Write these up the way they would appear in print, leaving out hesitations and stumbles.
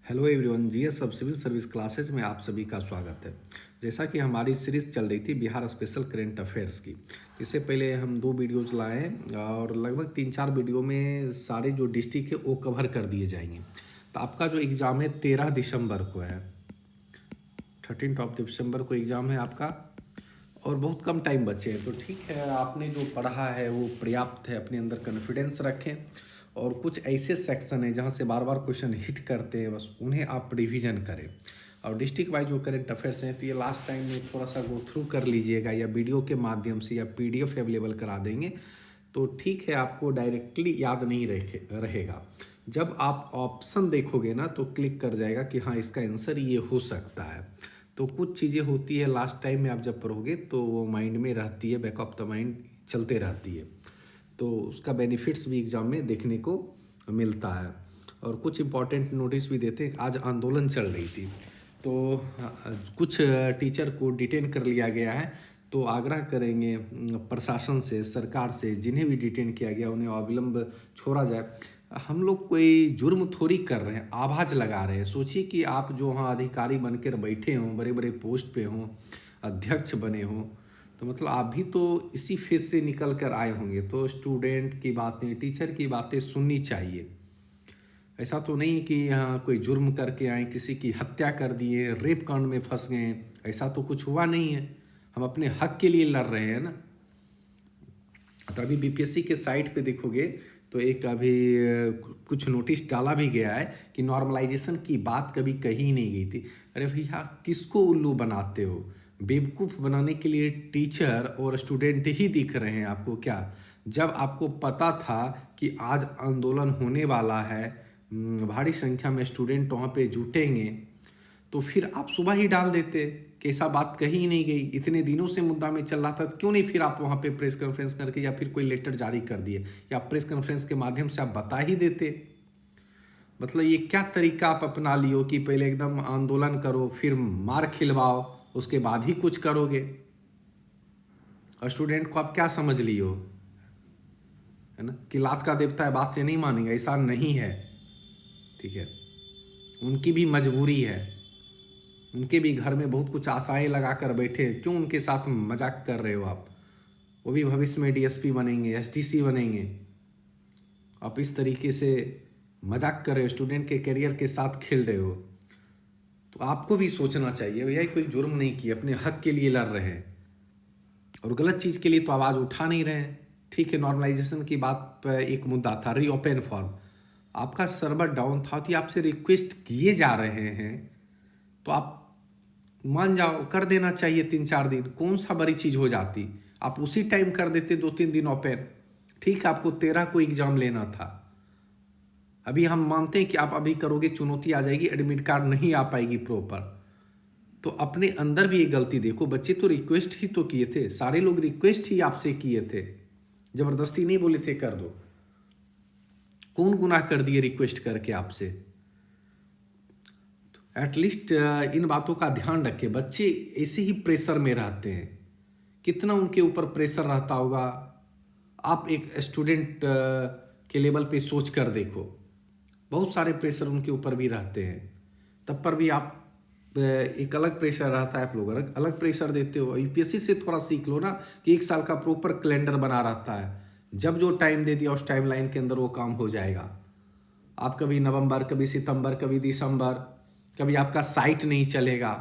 Hello everyone, GS सब civil service classes में आप सभी का स्वागत है। जैसा कि हमारी सीरीज़ चल रही थी बिहार स्पेशल करंट अफेयर्स की, इससे पहले हम 2 वीडियोज़ लाए हैं और लगभग 3-4 वीडियो में सारे जो डिस्ट्रिक्ट है वो कवर कर दिए जाएंगे। तो आपका जो एग्ज़ाम है 13 दिसंबर को है, 13 ऑफ दिसंबर को एग्ज़ाम है आपका और बहुत कम टाइम बचे हैं। तो ठीक है, आपने जो पढ़ा है वो पर्याप्त है, अपने अंदर कॉन्फिडेंस रखें और कुछ ऐसे सेक्शन हैं जहाँ से बार बार क्वेश्चन हिट करते हैं, बस उन्हें आप रिवीजन करें। और डिस्ट्रिक्ट वाइज जो करंट अफेयर्स हैं तो ये लास्ट टाइम में थोड़ा सा गो थ्रू कर लीजिएगा या वीडियो के माध्यम से या पीडीएफ अवेलेबल करा देंगे तो ठीक है, आपको डायरेक्टली याद नहीं रहेगा। जब आप ऑप्शन देखोगे ना तो क्लिक कर जाएगा कि हाँ इसका आंसर ये हो सकता है। तो कुछ चीज़ें होती है लास्ट टाइम में आप जब पढ़ोगे तो वो माइंड में रहती है, बैक ऑफ द माइंड चलते रहती है, तो उसका बेनिफिट्स भी एग्ज़ाम में देखने को मिलता है। और कुछ इंपॉर्टेंट नोटिस भी देते हैं। आज आंदोलन चल रही थी तो कुछ टीचर को डिटेन कर लिया गया है, तो आग्रह करेंगे प्रशासन से, सरकार से, जिन्हें भी डिटेन किया गया उन्हें अविलंब छोड़ा जाए। हम लोग कोई जुर्म थोड़ी कर रहे हैं, आवाज़ लगा रहे हैं। सोचिए कि आप जो वहाँ अधिकारी बनकर बैठे हों, बड़े बड़े पोस्ट पे हों, अध्यक्ष बने हों, तो मतलब आप भी तो इसी फेज से निकल कर आए होंगे, तो स्टूडेंट की बातें, टीचर की बातें सुननी चाहिए। ऐसा तो नहीं कि यहाँ कोई जुर्म करके आए, किसी की हत्या कर दिए, रेप कांड में फंस गए, ऐसा तो कुछ हुआ नहीं है। हम अपने हक के लिए लड़ रहे हैं ना। तो अभी बीपीएससी के साइट पे देखोगे तो एक अभी कुछ नोटिस डाला भी गया है कि नॉर्मलाइजेशन की बात कभी कही नहीं गई थी। अरे भैया, किसको उल्लू बनाते हो? बेवकूफ़ बनाने के लिए टीचर और स्टूडेंट ही दिख रहे हैं आपको क्या? जब आपको पता था कि आज आंदोलन होने वाला है, भारी संख्या में स्टूडेंट वहाँ पे जुटेंगे, तो फिर आप सुबह ही डाल देते कि ऐसा बात कही ही नहीं गई। इतने दिनों से मुद्दा में चल रहा था, तो क्यों नहीं फिर आप वहाँ पे प्रेस कॉन्फ्रेंस करके या फिर कोई लेटर जारी कर दिए या प्रेस कॉन्फ्रेंस के माध्यम से आप बता ही देते। मतलब ये क्या तरीका आप अपना लियो कि पहले एकदम आंदोलन करो, फिर मार खिलवाओ, उसके बाद ही कुछ करोगे। और स्टूडेंट को आप क्या समझ लियो, है ना, कि लात का देवता है, बात से नहीं मानेंगे? ऐसा नहीं है, ठीक है। उनकी भी मजबूरी है, उनके भी घर में बहुत कुछ आशाएं लगा कर बैठे हैं। क्यों उनके साथ मजाक कर रहे हो आप? वो भी भविष्य में डीएसपी बनेंगे, एसटीसी बनेंगे। आप इस तरीके से मजाक कर रहे हो, स्टूडेंट के करियर के साथ खेल रहे हो। तो आपको भी सोचना चाहिए, भैया कोई जुर्म नहीं किया, अपने हक के लिए लड़ रहे हैं और गलत चीज़ के लिए तो आवाज़ उठा नहीं रहे हैं। ठीक है, नॉर्मलाइजेशन की बात पर एक मुद्दा था, रीओपन फॉर्म। आपका सर्वर डाउन था तो आपसे रिक्वेस्ट किए जा रहे हैं, तो आप मान जाओ, कर देना चाहिए 3-4 दिन। कौन सा बड़ी चीज़ हो जाती? आप उसी टाइम कर देते 2-3 दिन ओपन। ठीक है, आपको 13 को एग्जाम लेना था। अभी हम मानते हैं कि आप अभी करोगे, चुनौती आ जाएगी, एडमिट कार्ड नहीं आ पाएगी प्रॉपर। तो अपने अंदर भी एक गलती देखो। बच्चे तो रिक्वेस्ट ही तो किए थे, सारे लोग रिक्वेस्ट ही आपसे किए थे, जबरदस्ती नहीं बोले थे कर दो। कौन गुनाह कर दिए रिक्वेस्ट करके आपसे? एटलीस्ट इन बातों का ध्यान रखें। बच्चे ऐसे ही प्रेशर में रहते हैं, कितना उनके ऊपर प्रेशर रहता होगा। आप एक स्टूडेंट के लेवल पे सोच कर देखो, बहुत सारे प्रेशर उनके ऊपर भी रहते हैं, तब पर भी आप एक अलग प्रेशर रहता है, आप लोग अलग अलग प्रेशर देते हो। यूपीएससी से थोड़ा सीख लो ना कि 1 साल का प्रॉपर कैलेंडर बना रहता है, जब जो टाइम दे दिया उस टाइम लाइन के अंदर वो काम हो जाएगा। आप कभी नवंबर, कभी सितंबर, कभी दिसंबर, कभी आपका साइट नहीं चलेगा,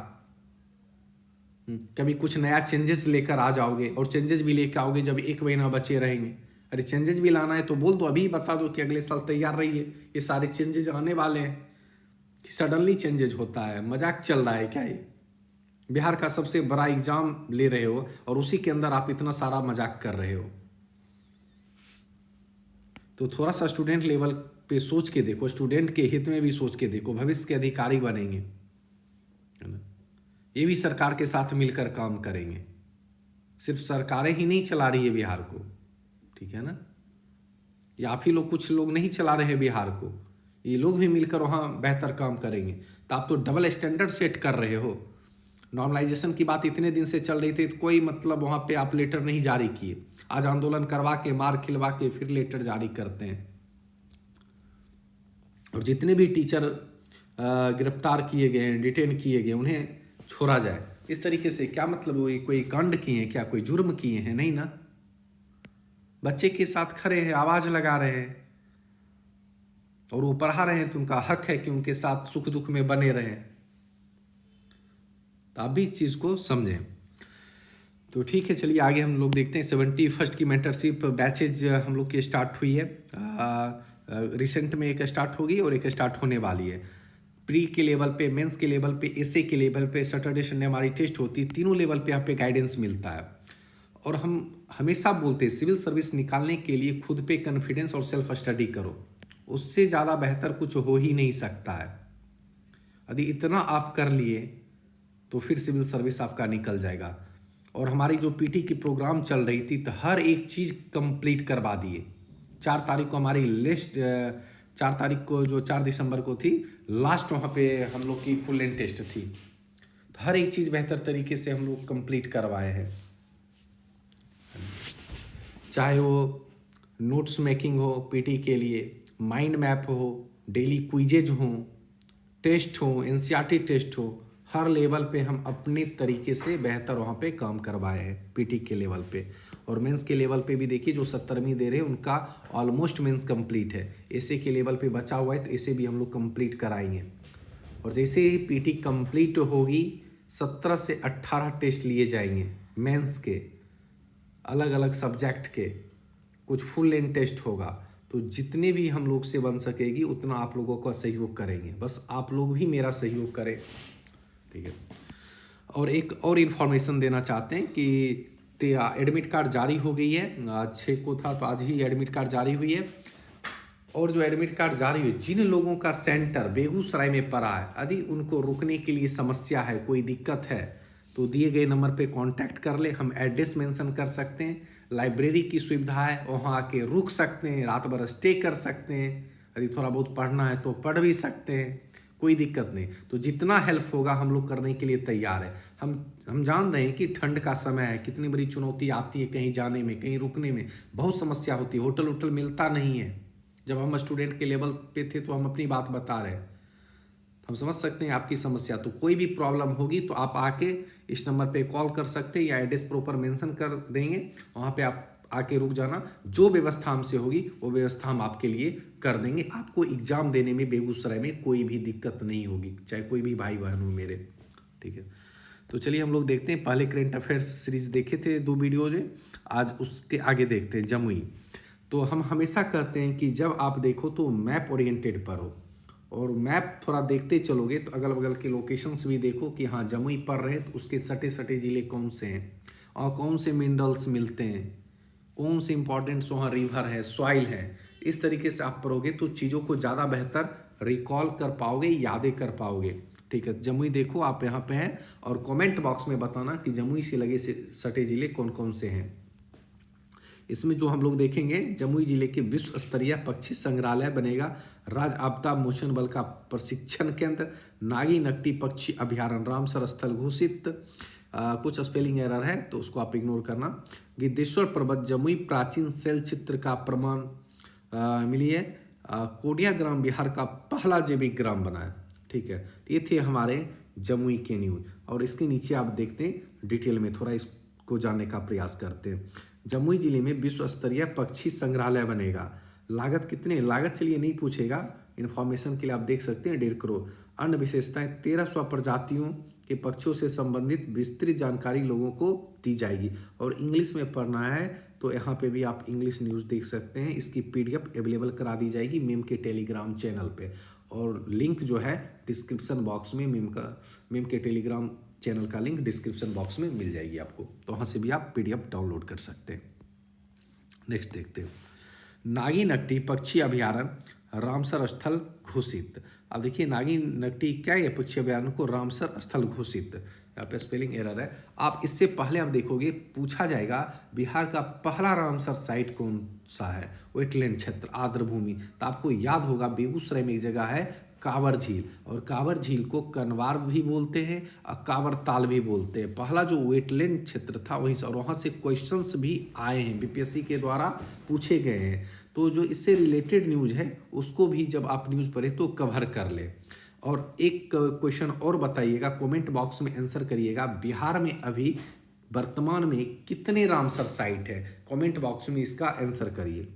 कभी कुछ नया चेंजेस लेकर आ जाओगे और चेंजेस भी लेकर आओगे जब 1 महीना बचे रहेंगे। अरे चेंजेस भी लाना है तो बोल दो, अभी बता दो कि अगले साल तैयार रहिए, ये सारे चेंजेस आने वाले हैं। कि सडनली चेंजेस होता है, मजाक चल रहा है क्या ये? बिहार का सबसे बड़ा एग्जाम ले रहे हो और उसी के अंदर आप इतना सारा मजाक कर रहे हो। तो थोड़ा सा स्टूडेंट लेवल पे सोच के देखो, स्टूडेंट के हित में भी सोच के देखो, भविष्य के अधिकारी बनेंगे, है ना। ये भी सरकार के साथ मिलकर काम करेंगे। सिर्फ सरकारें ही नहीं चला रही है बिहार को, ठीक है ना। या आप ही लोग, कुछ लोग नहीं चला रहे हैं बिहार को, ये लोग भी मिलकर वहाँ बेहतर काम करेंगे। तो आप तो डबल स्टैंडर्ड सेट कर रहे हो। नॉर्मलाइजेशन की बात इतने दिन से चल रही थी, तो कोई मतलब वहाँ पे आप लेटर नहीं जारी किए। आज आंदोलन करवा के, मार खिलवा के फिर लेटर जारी करते हैं। और जितने भी टीचर गिरफ्तार किए गए हैं, डिटेन किए गए, उन्हें छोड़ा जाए। इस तरीके से क्या मतलब वो कोई कांड किए हैं क्या, कोई जुर्म किए हैं? नहीं ना। बच्चे के साथ खड़े हैं, आवाज़ लगा रहे हैं और वो पढ़ा रहे हैं, तो उनका हक है कि उनके साथ सुख दुख में बने रहें। तो आप भी इस चीज़ को समझें। तो ठीक है, चलिए आगे हम लोग देखते हैं। 71st की मेंटरशिप बैचेज हम लोग की स्टार्ट हुई है। रिसेंट में एक स्टार्ट होगी और एक स्टार्ट होने वाली है। प्री के लेवल पे, मेंस के लेवल पे, एसए के लेवल पे सैटरडे संडे हमारी टेस्ट होती है। तीनों लेवल पे यहाँ पे गाइडेंस मिलता है। और हम हमेशा बोलते हैं सिविल सर्विस निकालने के लिए खुद पे कॉन्फिडेंस और सेल्फ स्टडी करो, उससे ज़्यादा बेहतर कुछ हो ही नहीं सकता है। यदि इतना आप कर लिए तो फिर सिविल सर्विस आपका निकल जाएगा। और हमारी जो पीटी की प्रोग्राम चल रही थी तो हर एक चीज़ कंप्लीट करवा दिए। 4 तारीख को हमारी लिस्ट, 4 तारीख को जो 4 दिसंबर को थी लास्ट, वहाँ पे हम लोग की फुल लेंथ टेस्ट थी। तो हर एक चीज़ बेहतर तरीके से हम लोग कंप्लीट करवाए हैं। चाहे वो नोट्स मेकिंग हो पीटी के लिए, माइंड मैप हो, डेली क्विजेज हों, टेस्ट हो, एनसीईआरटी टेस्ट हो, हर लेवल पे हम अपने तरीके से बेहतर वहाँ पे काम करवाए हैं पीटी के लेवल पे। और मेंस के लेवल पे भी देखिए जो 70वीं दे रहे हैं उनका ऑलमोस्ट मेंस कंप्लीट है। एसए के लेवल पे बचा हुआ है तो एसए भी हम लोग कंप्लीट कराएंगे। और जैसे ही पीटी कंप्लीट होगी 17 से 18 टेस्ट लिए जाएंगे मेंस के, अलग अलग सब्जेक्ट के, कुछ फुल लेंथ टेस्ट होगा। तो जितने भी हम लोग से बन सकेगी उतना आप लोगों का सहयोग करेंगे। बस आप लोग भी मेरा सहयोग करें, ठीक है। और एक और इन्फॉर्मेशन देना चाहते हैं कि एडमिट कार्ड जारी हो गई है। आज 6 को था तो आज ही एडमिट कार्ड जारी हुई है। और जो एडमिट कार्ड जारी हुई, जिन लोगों का सेंटर बेगूसराय में पड़ा है, यदि उनको रुकने के लिए समस्या है, कोई दिक्कत है, तो दिए गए नंबर पे कांटेक्ट कर ले। हम एड्रेस मेंशन कर सकते हैं, लाइब्रेरी की सुविधा है, वहाँ आके रुक सकते हैं, रात भर स्टे कर सकते हैं। यदि थोड़ा बहुत पढ़ना है तो पढ़ भी सकते हैं, कोई दिक्कत नहीं। तो जितना हेल्प होगा हम लोग करने के लिए तैयार है। हम जान रहे हैं कि ठंड का समय है, कितनी बड़ी चुनौती आती है, कहीं जाने में, कहीं रुकने में बहुत समस्या होती है, होटल वोटल मिलता नहीं है। जब हम स्टूडेंट के लेवल पे थे तो हम अपनी बात बता रहे हैं, हम समझ सकते हैं आपकी समस्या। तो कोई भी प्रॉब्लम होगी तो आप आके इस नंबर पे कॉल कर सकते हैं या एड्रेस प्रॉपर मेंशन कर देंगे, वहाँ पे आप आके रुक जाना। जो व्यवस्था हमसे होगी वो व्यवस्था हम आपके लिए कर देंगे। आपको एग्जाम देने में बेगूसराय में कोई भी दिक्कत नहीं होगी, चाहे कोई भी भाई बहन हो मेरे, ठीक है। तो चलिए हम लोग देखते हैं। पहले करेंट अफेयर्स सीरीज देखे थे 2 वीडियो में, आज उसके आगे देखते हैं जमुई। तो हम हमेशा कहते हैं कि जब आप देखो तो मैप ओरिएंटेड पर हो, और मैप थोड़ा देखते चलोगे तो अगल बगल के लोकेशंस भी देखो कि हाँ जमुई पड़ रहे हैं तो उसके सटे सटे ज़िले कौन से हैं और कौन से मिनरल्स मिलते हैं, कौन से इंपॉर्टेंट वहाँ रिवर है, सॉइल है। इस तरीके से आप पढ़ोगे तो चीज़ों को ज़्यादा बेहतर रिकॉल कर पाओगे, यादें कर पाओगे, ठीक है। जमुई देखो आप यहाँ पे हैं और कमेंट बॉक्स में बताना कि जमुई से लगे से सटे ज़िले कौन कौन से हैं। इसमें जो हम लोग देखेंगे, जमुई जिले के विश्व स्तरीय पक्षी संग्रहालय बनेगा, राज्य आपदा मोचन बल का प्रशिक्षण केंद्र, नागी नकटी पक्षी अभ्यारण्य रामसर स्थल घोषित। कुछ स्पेलिंग एरर है तो उसको आप इग्नोर करना। गिद्धेश्वर पर्वत जमुई प्राचीन शैल चित्र का प्रमाण मिली है। कोडिया ग्राम बिहार का पहला जैविक ग्राम बना है, ठीक है। तो ये थे हमारे जमुई के न्यूज। और इसके नीचे आप देखते हैं डिटेल में, थोड़ा इसको जानने का प्रयास करते हैं। जमुई जिले में विश्व स्तरीय पक्षी संग्रहालय बनेगा। लागत कितने, लागत चलिए नहीं पूछेगा, इन्फॉर्मेशन के लिए आप देख सकते हैं 1.5 करोड़। अन्य विशेषताएं 1300 प्रजातियों के पक्षियों से संबंधित विस्तृत जानकारी लोगों को दी जाएगी। और इंग्लिश में पढ़ना है तो यहाँ पे भी आप इंग्लिश न्यूज़ देख सकते हैं। इसकी PDF अवेलेबल करा दी जाएगी मेम के टेलीग्राम चैनल पे, और लिंक जो है डिस्क्रिप्शन बॉक्स में मेम के टेलीग्राम चैनल का लिंक डिस्क्रिप्शन बॉक्स में मिल जाएगी आपको, तो वहाँ से भी आप PDF डाउनलोड कर सकते हैं। नेक्स्ट देखते हैं, नागी नकटी पक्षी अभ्यारण्य रामसर स्थल घोषित। अब देखिए नागी नकटी क्या है, पक्षी अभ्यारण्य को रामसर स्थल घोषित, यहाँ पे स्पेलिंग एरर है। आप इससे पहले आप देखोगे पूछा जाएगा बिहार का पहला रामसर साइट कौन सा है, वेटलैंड क्षेत्र आर्द्रभूमि। तो आपको याद होगा बेगूसराय में एक जगह है कांवर झील, और कांवर झील को कनवार भी बोलते हैं और कांवर ताल भी बोलते हैं। पहला जो वेटलैंड क्षेत्र था वहीं से, और वहाँ से क्वेश्चंस भी आए हैं, BPSC के द्वारा पूछे गए हैं। तो जो इससे रिलेटेड न्यूज़ है उसको भी जब आप न्यूज़ पढ़े तो कवर कर ले। और एक क्वेश्चन और बताइएगा, कमेंट बॉक्स में आंसर करिएगा, बिहार में अभी वर्तमान में कितने रामसर साइट है? कमेंट बॉक्स में इसका आंसर करिए।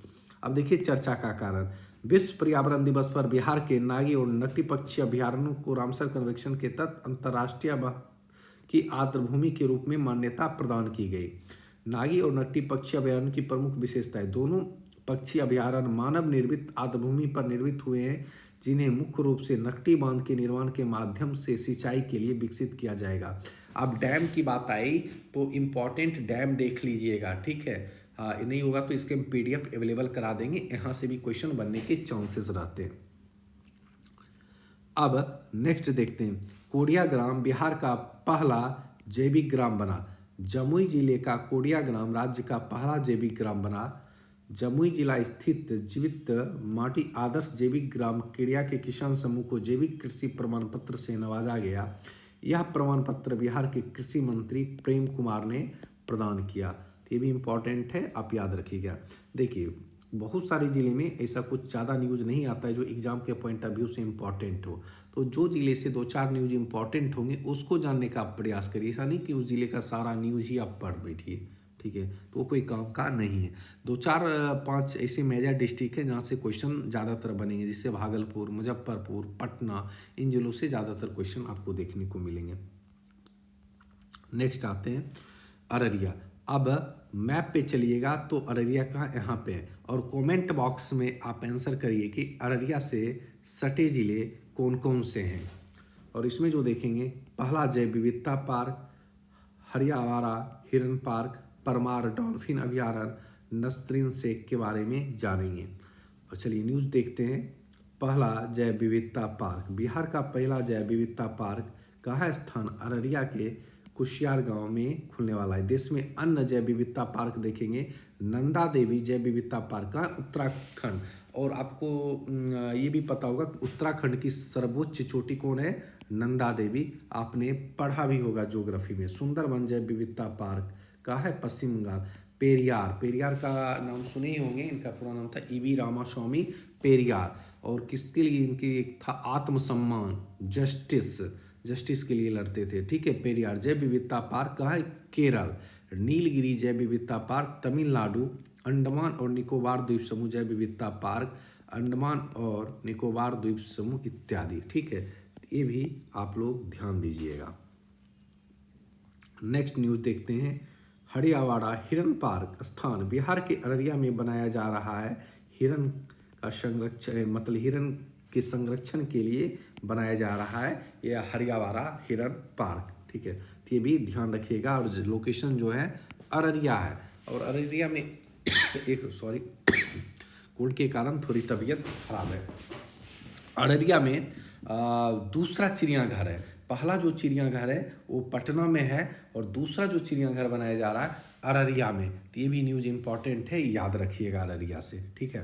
अब देखिए चर्चा का कारण, विश्व पर्यावरण दिवस पर बिहार के नागी और नटी पक्षी अभ्यारण्यों को रामसर कन्वेंशन के तहत अंतर्राष्ट्रीय की आर्द्रभूमि के रूप में मान्यता प्रदान की गई। नागी और नट्टी पक्षी अभ्यारण्य की प्रमुख विशेषताएं, दोनों पक्षी अभ्यारण्य मानव निर्मित आर्द्रभूमि पर निर्मित हुए हैं, जिन्हें मुख्य रूप से नकटी बांध के निर्माण के माध्यम से सिंचाई के लिए विकसित किया जाएगा। अब डैम की बात आई तो इम्पॉर्टेंट डैम देख लीजिएगा, ठीक है। हाँ, नहीं होगा तो इसके हम PDF अवेलेबल करा देंगे, यहाँ से भी क्वेश्चन बनने के चांसेस रहते हैं। अब नेक्स्ट देखते हैं, कोडिया ग्राम बिहार का पहला जैविक ग्राम बना। जमुई जिले का कोडिया ग्राम राज्य का पहला जैविक ग्राम बना। जमुई जिला स्थित जीवित माटी आदर्श जैविक ग्राम केडिया के किसान समूह को जैविक कृषि प्रमाण पत्र से नवाजा गया। यह प्रमाण पत्र बिहार के कृषि मंत्री प्रेम कुमार ने प्रदान किया। ये भी इम्पॉर्टेंट है, आप याद रखिएगा। देखिए बहुत सारे ज़िले में ऐसा कुछ ज़्यादा न्यूज़ नहीं आता है जो एग्जाम के पॉइंट ऑफ व्यू से इम्पॉर्टेंट हो, तो जो ज़िले से 2-4 न्यूज़ इम्पॉर्टेंट होंगे उसको जानने का आप प्रयास करिए। ऐसा नहीं कि उस ज़िले का सारा न्यूज़ ही आप पढ़ बैठिए, ठीक है, तो वो कोई काम का नहीं है। 2-4-5 ऐसे मेजर डिस्ट्रिक्ट हैं जहाँ से क्वेश्चन ज़्यादातर बनेंगे, जैसे भागलपुर, मुजफ्फरपुर, पटना, इन जिलों से ज़्यादातर क्वेश्चन आपको देखने को मिलेंगे। नेक्स्ट आते हैं अररिया। अब मैप पे चलिएगा तो अररिया का यहाँ पे है, और कमेंट बॉक्स में आप आंसर करिए कि अररिया से सटे ज़िले कौन कौन से हैं। और इसमें जो देखेंगे, पहला जैव विविधता पार्क, हरियावाड़ा हिरन पार्क, परमार डॉल्फिन अभ्यारण्य, नसरीन शेख के बारे में जानेंगे। और चलिए न्यूज़ देखते हैं। पहला जैव विविधता पार्क, बिहार का पहला जैव विविधता पार्क कहाँ है स्थान? अररिया के कुशियार गांव में खुलने वाला है। देश में अन्य जैव विविधता पार्क देखेंगे, नंदा देवी जैव विविधता पार्क का उत्तराखंड। और आपको ये भी पता होगा कि उत्तराखंड की सर्वोच्च चोटी कौन है? नंदा देवी, आपने पढ़ा भी होगा ज्योग्राफी में। सुंदरबन जैव विविधता पार्क कहाँ है? पश्चिम बंगाल। पेरियार, पेरियार का नाम सुने ही होंगे, इनका पूरा नाम था EV रामास्वामी पेरियार, और किसके लिए इनकी एक था? आत्मसम्मान, जस्टिस के लिए लड़ते थे, ठीक है। पेरियार जैव विविधता पार्क कहाँ है? केरल। नीलगिरी जैव विविधता पार्क तमिलनाडु। अंडमान और निकोबार द्वीप समूह जैव विविधता पार्क अंडमान और निकोबार द्वीप समूह इत्यादि, ठीक है। ये भी आप लोग ध्यान दीजिएगा। नेक्स्ट न्यूज़ देखते हैं। हरियावाड़ा हिरन पार्क स्थान बिहार के अररिया में बनाया जा रहा है। हिरन का संरक्षण, मतलब हिरन के संरक्षण के लिए बनाया जा रहा है यह हरियावाड़ा हिरन पार्क, ठीक है। तो ये भी ध्यान रखिएगा। और लोकेशन जो है अररिया है, और अररिया में एक कोल्ड के कारण थोड़ी तबीयत खराब है। अररिया में दूसरा चिड़ियाघर है। पहला जो चिड़ियाघर है वो पटना में है, और दूसरा जो चिड़ियाघर बनाया जा रहा है अररिया में। तो ये भी न्यूज़ इंपॉर्टेंट है, याद रखिएगा अररिया से, ठीक है।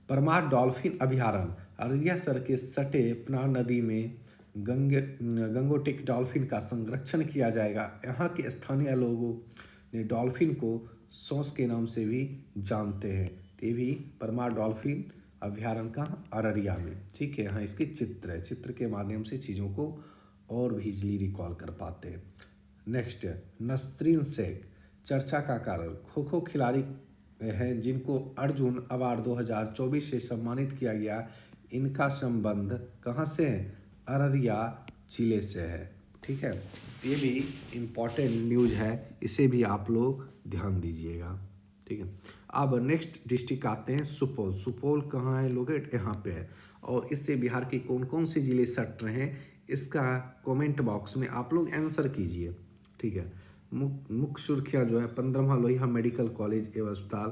परमार डॉल्फिन अभ्यारण्य, अररिया शहर के सटे पनार नदी में गंगोटिक डॉल्फिन का संरक्षण किया जाएगा। यहाँ के स्थानीय लोगों ने डॉल्फिन को सॉस के नाम से भी जानते हैं। ये भी परमार डॉल्फिन अभ्यारण्य का अररिया में, ठीक है। यहाँ इसके चित्र है, चित्र के माध्यम से चीज़ों को और भी इजली रिकॉल कर पाते हैं। नेक्स्ट है नसरीन शेख, चर्चा का कारण, खो खो खिलाड़ी हैं जिनको अर्जुन अवार्ड 2024 से सम्मानित किया गया। इनका संबंध कहाँ से है? अररिया जिले से है, ठीक है। ये भी इम्पॉर्टेंट न्यूज़ है, इसे भी आप लोग ध्यान दीजिएगा, ठीक है। अब नेक्स्ट डिस्ट्रिक्ट आते हैं सुपौल। सुपौल कहाँ है लोकेट? यहाँ पे है। और इससे बिहार के कौन कौन से ज़िले सट रहे हैं इसका कमेंट बॉक्स में आप लोग आंसर कीजिए, ठीक है। मुख्य सुर्खियाँ जो है 15वां लोहिया मेडिकल कॉलेज एवं अस्पताल,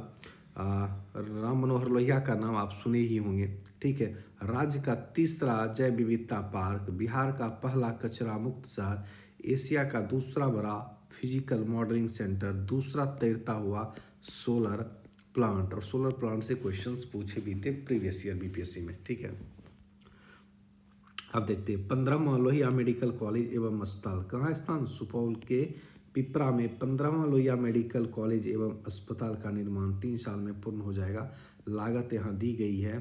राम मनोहर लोहिया का नाम आप सुने ही होंगे, ठीक है। राज्य का तीसरा जैव विविधता पार्क, बिहार का पहला कचरा मुक्त शहर, एशिया का दूसरा बड़ा फिजिकल मॉडलिंग सेंटर, दूसरा तैरता हुआ सोलर प्लांट। और सोलर प्लांट से क्वेश्चंस पूछे भी थे प्रीवियस ईयर BPSC में, ठीक है। अब देखते हैं 15वां लोहिया मेडिकल कॉलेज एवं अस्पताल कहाँ स्थान? सुपौल के पिपरा में 15वां लोहिया मेडिकल कॉलेज एवं अस्पताल का निर्माण 3 साल में पूर्ण हो जाएगा। लागत यहाँ दी गई है,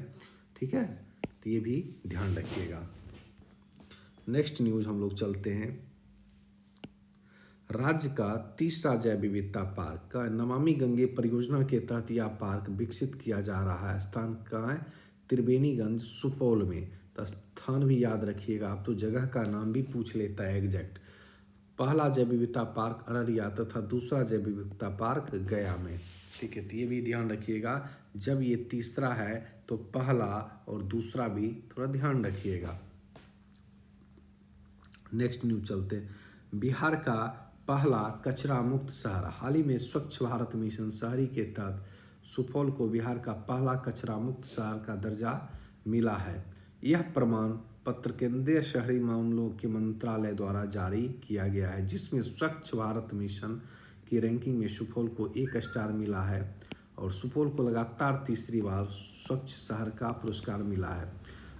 ठीक है। तो ये भी ध्यान रखिएगा। नेक्स्ट न्यूज़ हम लोग चलते हैं। राज्य का तीसरा जैव विविधता पार्क का नमामि गंगे परियोजना के तहत यह पार्क विकसित किया जा रहा है। स्थान कहाँ है? त्रिवेणीगंज, सुपौल में। तो स्थान भी याद रखिएगा आप, तो जगह का नाम भी पूछ लेता है एग्जैक्ट। पहला जैव विविधता पार्क अररिया तथा दूसरा जैव विविधता पार्क गया में। ठीक है, तो ये भी ध्यान रखिएगा, जब ये तीसरा है तो पहला और दूसरा भी थोड़ा ध्यान रखिएगा। नेक्स्ट न्यूज चलते हैं। बिहार का पहला कचरा मुक्त शहर। हाल ही में स्वच्छ भारत मिशन शहरी के तहत सुपौल को बिहार का पहला कचरा मुक्त शहर का दर्जा मिला है। यह प्रमाण पत्र केंद्रीय शहरी मामलों के मंत्रालय द्वारा जारी किया गया है, जिसमें स्वच्छ भारत मिशन की रैंकिंग में सुपौल को 1 स्टार मिला है और सुपौल को लगातार तीसरी बार स्वच्छ शहर का पुरस्कार मिला है।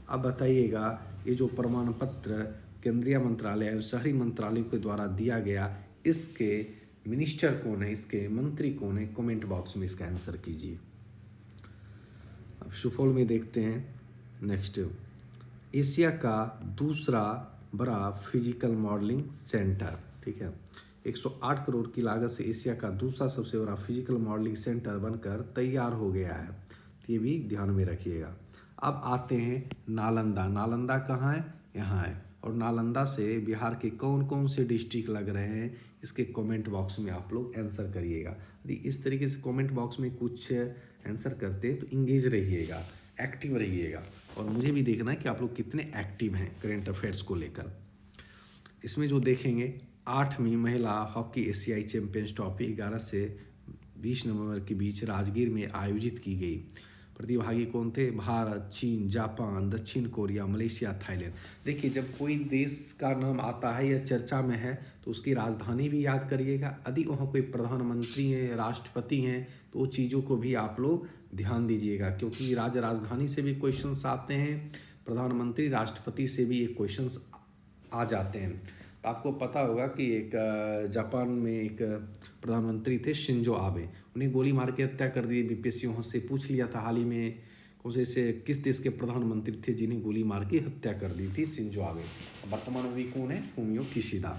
अब बताइएगा, ये जो प्रमाण पत्र केंद्रीय मंत्रालय और शहरी मंत्रालय के द्वारा दिया गया, इसके मिनिस्टर कौन है, इसके मंत्री कौन है? कमेंट बॉक्स में इसका आंसर कीजिए। अब सुपौल में देखते हैं। नेक्स्ट, एशिया का दूसरा बड़ा फिजिकल मॉडलिंग सेंटर। ठीक है, 108 करोड़ की लागत से एशिया का दूसरा सबसे बड़ा फिजिकल मॉडलिंग सेंटर बनकर तैयार हो गया है, तो ये भी ध्यान में रखिएगा। अब आते हैं नालंदा। नालंदा कहाँ है? यहाँ है। और नालंदा से बिहार के कौन कौन से डिस्ट्रिक्ट लग रहे हैं, इसके कमेंट बॉक्स में आप लोग आंसर करिएगा। यदि इस तरीके से कमेंट बॉक्स में कुछ आंसर करते हैं तो इंगेज रहिएगा, एक्टिव रहिएगा, और मुझे भी देखना है कि आप लोग कितने एक्टिव हैं करेंट अफेयर्स को लेकर। इसमें जो देखेंगे, 8वीं महिला हॉकी एशियाई चैंपियंस ट्रॉफी 11 से 20 नवंबर के बीच राजगीर में आयोजित की गई। प्रतिभागी कौन थे? भारत, चीन, जापान, दक्षिण कोरिया, मलेशिया, थाईलैंड। देखिए, जब कोई देश का नाम आता है या चर्चा में है तो उसकी राजधानी भी याद करिएगा। यदि वहाँ कोई प्रधानमंत्री हैं, राष्ट्रपति हैं, तो वो चीज़ों को भी आप लोग ध्यान दीजिएगा, क्योंकि राजधानी से भी क्वेश्चंस आते हैं, प्रधानमंत्री, राष्ट्रपति से भी एक क्वेश्चंस आ जाते हैं। तो आपको पता होगा कि एक जापान में एक प्रधानमंत्री थे शिंजो आबे, उन्हें गोली मार के हत्या कर दी। बीपीएससी वहाँ से पूछ लिया था हाल ही में, कौन से किस देश के प्रधानमंत्री थे जिन्हें गोली मार के हत्या कर दी थी? Shinzo Abe. वर्तमान में भी कौन है? Fumio Kishida.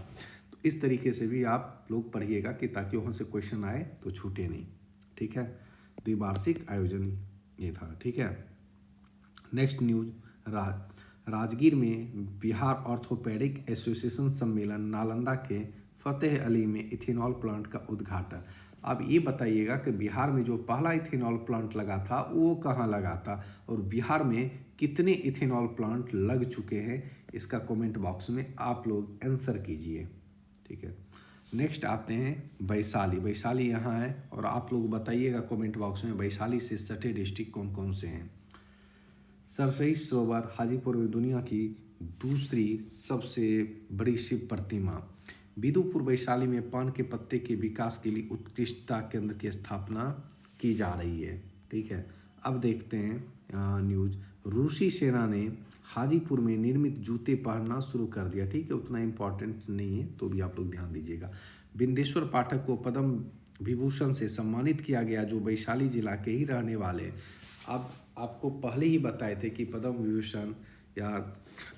तो इस तरीके से भी आप लोग पढ़िएगा कि ताकि वहाँ से क्वेश्चन आए तो छूटे नहीं। ठीक है, द्विवार्षिक आयोजन ये था। ठीक है, नेक्स्ट न्यूज। राजगीर में बिहार ऑर्थोपेडिक एसोसिएशन सम्मेलन। नालंदा के फतेह अली में इथेनॉल प्लांट का उद्घाटन। अब ये बताइएगा कि बिहार में जो पहला इथेनॉल प्लांट लगा था वो कहाँ लगा था, और बिहार में कितने इथेनॉल प्लांट लग चुके हैं, इसका कमेंट बॉक्स में आप लोग आंसर कीजिए। ठीक है, नेक्स्ट आते हैं वैशाली। वैशाली यहाँ है, और आप लोग बताइएगा कमेंट बॉक्स में वैशाली से सटे डिस्ट्रिक्ट कौन कौन से हैं। सरसई सरोवर हाजीपुर में दुनिया की दूसरी सबसे बड़ी शिव प्रतिमा। बिदुपुर वैशाली में पान के पत्ते के विकास के लिए उत्कृष्टता केंद्र की स्थापना की जा रही है। ठीक है, अब देखते हैं न्यूज। रूसी सेना ने हाजीपुर में निर्मित जूते पहनना शुरू कर दिया। ठीक है, उतना इम्पोर्टेंट नहीं है, तो भी आप लोग ध्यान दीजिएगा। बिंदेश्वर पाठक को पद्म विभूषण से सम्मानित किया गया, जो वैशाली जिला के ही रहने वाले हैं। अब आपको पहले ही बताए थे कि पद्म विभूषण या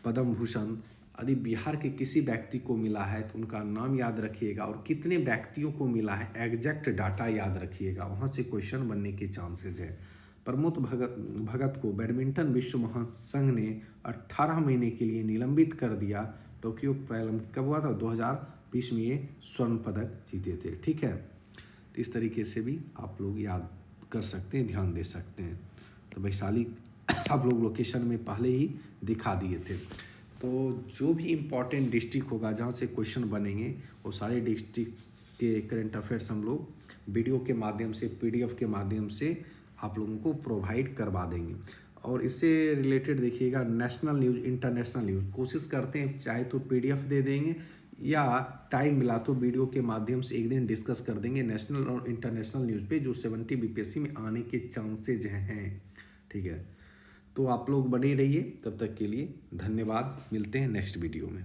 पद्म भूषण यदि बिहार के किसी व्यक्ति को मिला है तो उनका नाम याद रखिएगा, और कितने व्यक्तियों को मिला है एग्जैक्ट डाटा याद रखिएगा, वहाँ से क्वेश्चन बनने के चांसेस है। प्रमोद भगत को बैडमिंटन विश्व महासंघ ने 18 महीने के लिए निलंबित कर दिया। टोक्यो पैरालंपिक कब हुआ था? 2020 में ये स्वर्ण पदक जीते थे। ठीक है, तो इस तरीके से भी आप लोग याद कर सकते हैं, ध्यान दे सकते हैं। तो वैशाली आप लोग लोकेशन में पहले ही दिखा दिए थे। तो जो भी इम्पोर्टेंट डिस्ट्रिक्ट होगा जहाँ से क्वेश्चन बनेंगे, वो सारे डिस्ट्रिक्ट के करंट अफेयर्स हम लोग वीडियो के माध्यम से, पीडीएफ के माध्यम से आप लोगों को प्रोवाइड करवा देंगे। और इससे रिलेटेड देखिएगा नेशनल न्यूज़, इंटरनेशनल न्यूज़, कोशिश करते हैं चाहे तो पीडीएफ दे देंगे या टाइम मिला तो वीडियो के माध्यम से एक दिन डिस्कस कर देंगे नेशनल और इंटरनेशनल न्यूज़ पे, जो 70 बीपीएससी में आने के चांसेज हैं। ठीक है, तो आप लोग बने रहिए। तब तक के लिए धन्यवाद, मिलते हैं नेक्स्ट वीडियो में।